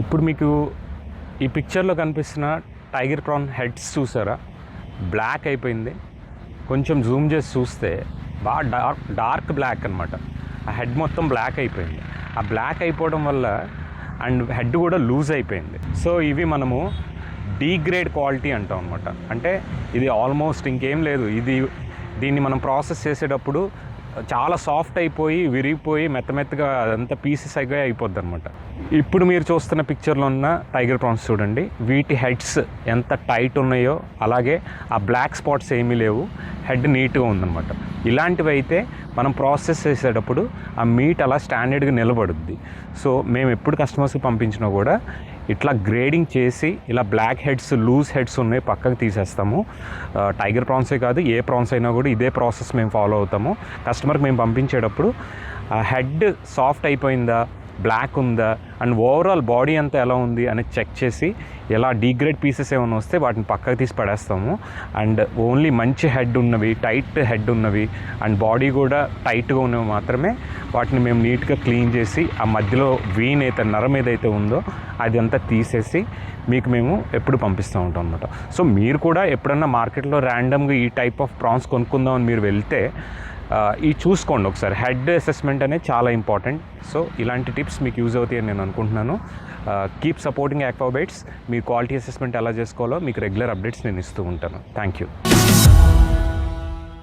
ఇప్పుడు మీకు ఈ పిక్చర్లో కనిపిస్తున్న టైగర్ ప్రాన్ హెడ్స్ చూసారా? బ్లాక్ అయిపోయింది. కొంచెం జూమ్ చేసి చూస్తే బాగా డార్క్ బ్లాక్ అనమాట. ఆ హెడ్ మొత్తం బ్లాక్ అయిపోయింది. ఆ బ్లాక్ అయిపోవడం వల్ల అండ్ హెడ్ కూడా లూజ్ అయిపోయింది. సో ఇవి మనము డీగ్రేడ్ క్వాలిటీ అంటాం అనమాట. అంటే ఇది ఆల్మోస్ట్ ఇంకేం లేదు. దీన్ని మనం ప్రాసెస్ చేసేటప్పుడు చాలా సాఫ్ట్ అయిపోయి విరిగిపోయి మెత్తగా అదంతా పీసెస్ అయిపోద్ది అనమాట. ఇప్పుడు మీరు చూస్తున్న పిక్చర్లో ఉన్న టైగర్ ప్రాన్స్ చూడండి. వీటి హెడ్స్ ఎంత టైట్ ఉన్నాయో అలాగే ఆ బ్లాక్ స్పాట్స్ ఏమీ లేవు. హెడ్ నీట్గా ఉందన్నమాట. ఇలాంటివి అయితే మనం ప్రాసెస్ చేసేటప్పుడు ఆ మీట్ అలా స్టాండర్డ్గా నిలబడుద్ది. సో మేము ఎప్పుడు కస్టమర్స్కి పంపించినా కూడా ఇట్లా గ్రేడింగ్ చేసి ఇలా బ్లాక్ హెడ్స్ లూజ్ హెడ్స్ ఉన్నాయి పక్కకు తీసేస్తాము. టైగర్ ప్రాన్సే కాదు, ఏ ప్రాన్స్ అయినా కూడా ఇదే ప్రాసెస్ మేము ఫాలో అవుతాము. కస్టమర్కి మేము పంపించేటప్పుడు హెడ్ సాఫ్ట్ అయిపోయిందా, బ్లాక్ ఉందా అండ్ ఓవరాల్ బాడీ అంతా ఎలా ఉంది అనేది చెక్ చేసి ఎలా డీగ్రేడ్ పీసెస్ ఏమైనా వస్తే వాటిని పక్కకు తీసి పడేస్తాము. అండ్ ఓన్లీ మంచి హెడ్ ఉన్నవి, టైట్ హెడ్ ఉన్నవి అండ్ బాడీ కూడా టైట్గా ఉన్నవి మాత్రమే వాటిని మేము నీట్గా క్లీన్ చేసి ఆ మధ్యలో వీన్ అయితే నరం ఏదైతే ఉందో అది అంతా తీసేసి మీకు మేము ఎప్పుడు పంపిస్తూ ఉంటాం అనమాట. సో మీరు కూడా ఎప్పుడన్నా మార్కెట్లో ర్యాండమ్గా ఈ టైప్ ఆఫ్ ప్రాన్స్ కొనుక్కుందామని మీరు వెళ్తే ఈ చూసుకోండి ఒకసారి. హెడ్ అసెస్మెంట్ అనేది చాలా ఇంపార్టెంట్. సో ఇలాంటి టిప్స్ మీకు యూజ్ అవుతాయని నేను అనుకుంటున్నాను. Keep supporting Aquabytes. మీ క్వాలిటీ అసెస్మెంట్ ఎలా చేసుకోవాలో మీకు రెగ్యులర్ అప్డేట్స్ నేను ఇస్తూ ఉంటాను. Thank you.